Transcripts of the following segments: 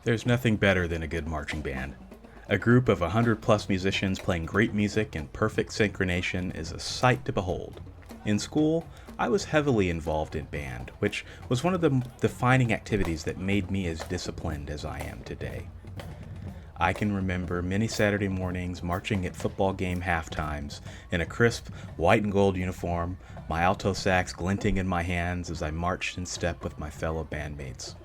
There's nothing better than a good marching band. A group of 100 plus musicians playing great music in perfect synchronization is a sight to behold. In school, I was heavily involved in band, which was one of the defining activities that made me as disciplined as I am today. I can remember many Saturday mornings marching at football game halftimes in a crisp white and gold uniform, my alto sax glinting in my hands as I marched in step with my fellow bandmates.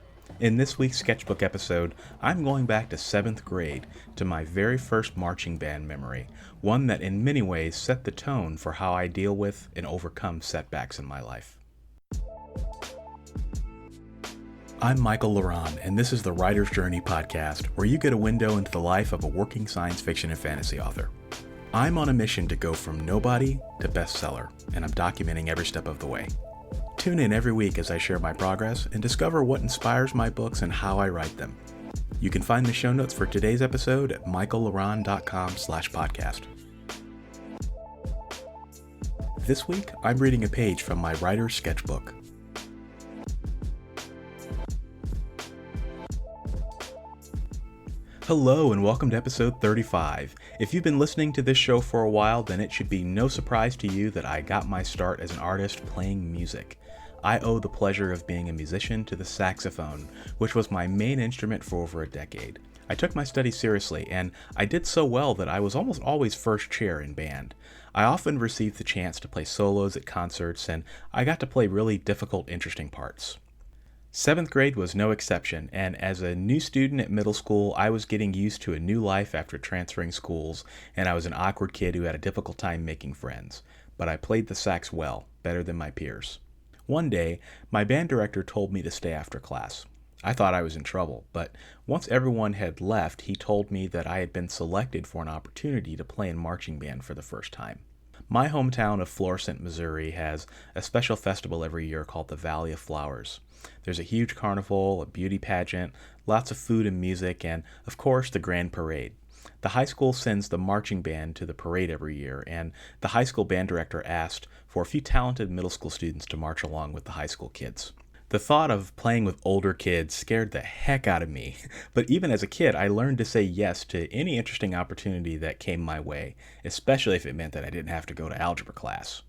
In this week's sketchbook episode, I'm going back to 7th grade to my very first marching band memory, one that in many ways set the tone for how I deal with and overcome setbacks in my life. I'm Michael Laron, and this is the Writer's Journey podcast, where you get a window into the life of a working science fiction and fantasy author. I'm on a mission to go from nobody to bestseller, and I'm documenting every step of the way. Tune in every week as I share my progress and discover what inspires my books and how I write them. You can find the show notes for today's episode at michaellaron.com/podcast. This week, I'm reading a page from my writer's sketchbook. Hello and welcome to episode 35. If you've been listening to this show for a while, then it should be no surprise to you that I got my start as an artist playing music. I owe the pleasure of being a musician to the saxophone, which was my main instrument for over a decade. I took my studies seriously, and I did so well that I was almost always first chair in band. I often received the chance to play solos at concerts, and I got to play really difficult, interesting parts. 7th grade was no exception, and as a new student at middle school, I was getting used to a new life after transferring schools, and I was an awkward kid who had a difficult time making friends. But I played the sax well, better than my peers. One day, my band director told me to stay after class. I thought I was in trouble, but once everyone had left, he told me that I had been selected for an opportunity to play in marching band for the first time. My hometown of Florissant, Missouri has a special festival every year called the Valley of Flowers. There's a huge carnival, a beauty pageant, lots of food and music, and, of course, the grand parade. The high school sends the marching band to the parade every year, and the high school band director asked for a few talented middle school students to march along with the high school kids. The thought of playing with older kids scared the heck out of me, but even as a kid, I learned to say yes to any interesting opportunity that came my way, especially if it meant that I didn't have to go to algebra class.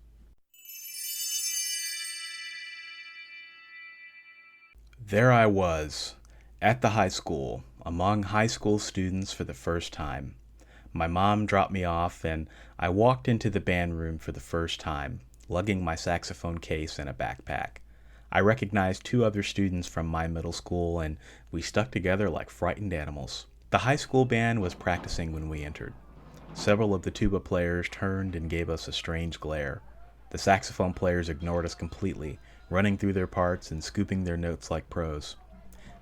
There I was, at the high school, among high school students for the first time. My mom dropped me off, and I walked into the band room for the first time, lugging my saxophone case and a backpack. I recognized 2 other students from my middle school, and we stuck together like frightened animals. The high school band was practicing when we entered. Several of the tuba players turned and gave us a strange glare. The saxophone players ignored us completely, running through their parts and scooping their notes like pros.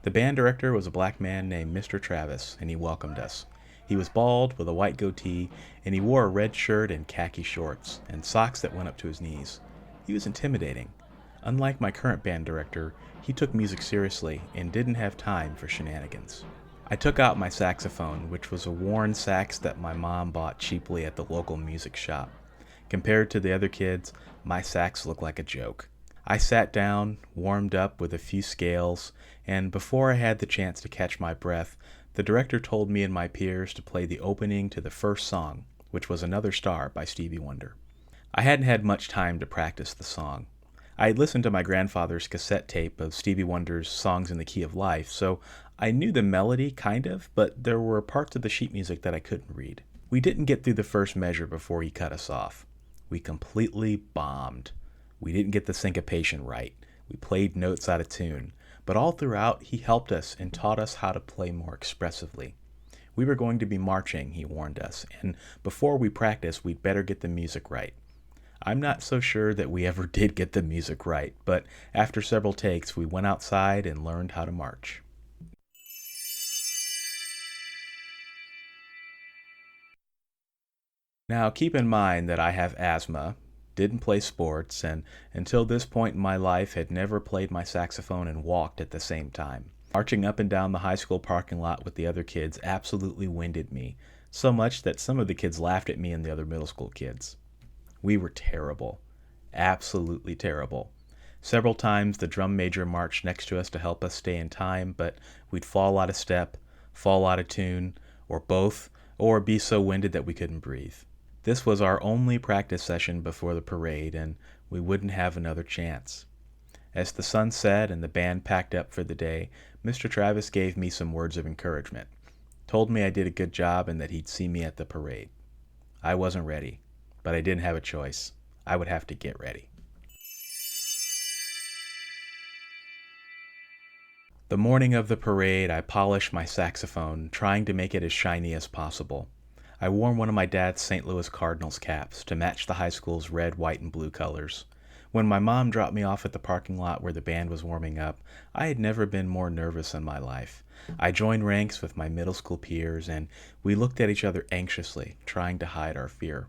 The band director was a black man named Mr. Travis, and he welcomed us. He was bald with a white goatee, and he wore a red shirt and khaki shorts, and socks that went up to his knees. He was intimidating. Unlike my current band director, he took music seriously and didn't have time for shenanigans. I took out my saxophone, which was a worn sax that my mom bought cheaply at the local music shop. Compared to the other kids, my sax looked like a joke. I sat down, warmed up with a few scales, and before I had the chance to catch my breath, the director told me and my peers to play the opening to the first song, which was Another Star by Stevie Wonder. I hadn't had much time to practice the song. I had listened to my grandfather's cassette tape of Stevie Wonder's Songs in the Key of Life, so I knew the melody, kind of, but there were parts of the sheet music that I couldn't read. We didn't get through the first measure before he cut us off. We completely bombed. We didn't get the syncopation right. We played notes out of tune. But all throughout, he helped us and taught us how to play more expressively. We were going to be marching, he warned us, and before we practiced, we'd better get the music right. I'm not so sure that we ever did get the music right, but after several takes, we went outside and learned how to march. Now, keep in mind that I have asthma, didn't play sports, and until this point in my life had never played my saxophone and walked at the same time. Marching up and down the high school parking lot with the other kids absolutely winded me, so much that some of the kids laughed at me and the other middle school kids. We were terrible. Absolutely terrible. Several times the drum major marched next to us to help us stay in time, but we'd fall out of step, fall out of tune, or both, or be so winded that we couldn't breathe. This was our only practice session before the parade, and we wouldn't have another chance. As the sun set and the band packed up for the day, Mr. Travis gave me some words of encouragement, told me I did a good job and that he'd see me at the parade. I wasn't ready, but I didn't have a choice. I would have to get ready. The morning of the parade, I polished my saxophone, trying to make it as shiny as possible. I wore one of my dad's St. Louis Cardinals caps to match the high school's red, white, and blue colors. When my mom dropped me off at the parking lot where the band was warming up, I had never been more nervous in my life. I joined ranks with my middle school peers, and we looked at each other anxiously, trying to hide our fear.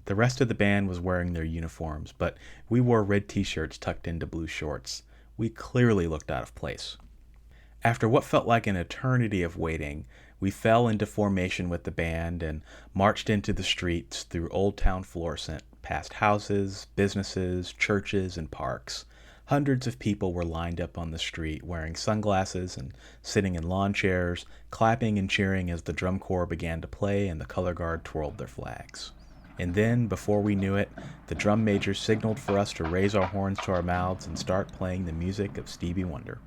The rest of the band was wearing their uniforms, but we wore red t-shirts tucked into blue shorts. We clearly looked out of place. After what felt like an eternity of waiting, we fell into formation with the band and marched into the streets through Old Town Florissant, past houses, businesses, churches, and parks. Hundreds of people were lined up on the street wearing sunglasses and sitting in lawn chairs, clapping and cheering as the drum corps began to play and the color guard twirled their flags. And then, before we knew it, the drum major signaled for us to raise our horns to our mouths and start playing the music of Stevie Wonder.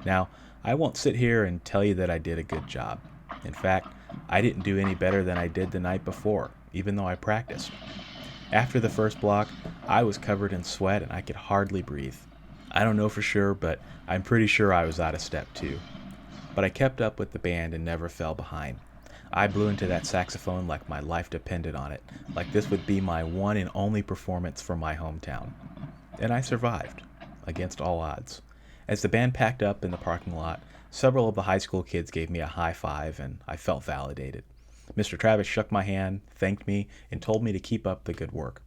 Now, I won't sit here and tell you that I did a good job. In fact, I didn't do any better than I did the night before, even though I practiced. After the first block, I was covered in sweat and I could hardly breathe. I don't know for sure, but I'm pretty sure I was out of step too. But I kept up with the band and never fell behind. I blew into that saxophone like my life depended on it, like this would be my one and only performance from my hometown. And I survived, against all odds. As the band packed up in the parking lot, several of the high school kids gave me a high five, and I felt validated. Mr. Travis shook my hand, thanked me, and told me to keep up the good work.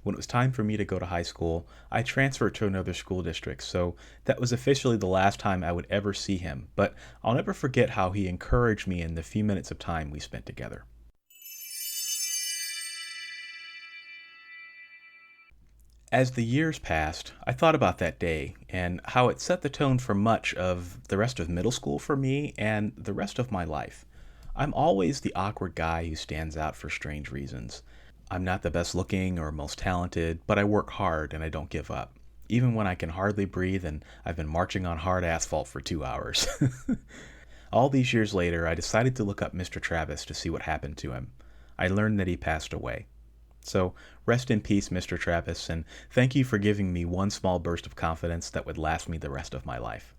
When it was time for me to go to high school, I transferred to another school district, so that was officially the last time I would ever see him, but I'll never forget how he encouraged me in the few minutes of time we spent together. As the years passed, I thought about that day and how it set the tone for much of the rest of middle school for me and the rest of my life. I'm always the awkward guy who stands out for strange reasons. I'm not the best looking or most talented, but I work hard and I don't give up, even when I can hardly breathe and I've been marching on hard asphalt for 2 hours. All these years later, I decided to look up Mr. Travis to see what happened to him. I learned that he passed away. So rest in peace, Mr. Travis, and thank you for giving me one small burst of confidence that would last me the rest of my life.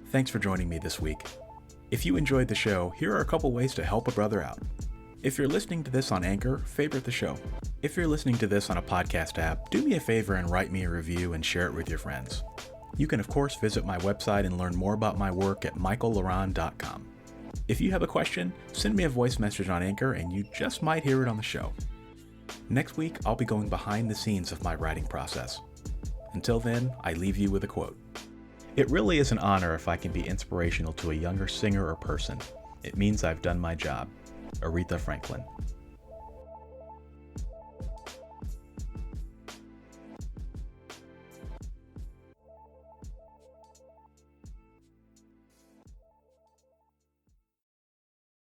Thanks for joining me this week. If you enjoyed the show, here are a couple ways to help a brother out. If you're listening to this on Anchor, favorite the show. If you're listening to this on a podcast app, do me a favor and write me a review and share it with your friends. You can, of course, visit my website and learn more about my work at michaellaron.com. If you have a question, send me a voice message on Anchor and you just might hear it on the show. Next week, I'll be going behind the scenes of my writing process. Until then, I leave you with a quote. It really is an honor if I can be inspirational to a younger singer or person. It means I've done my job. Aretha Franklin.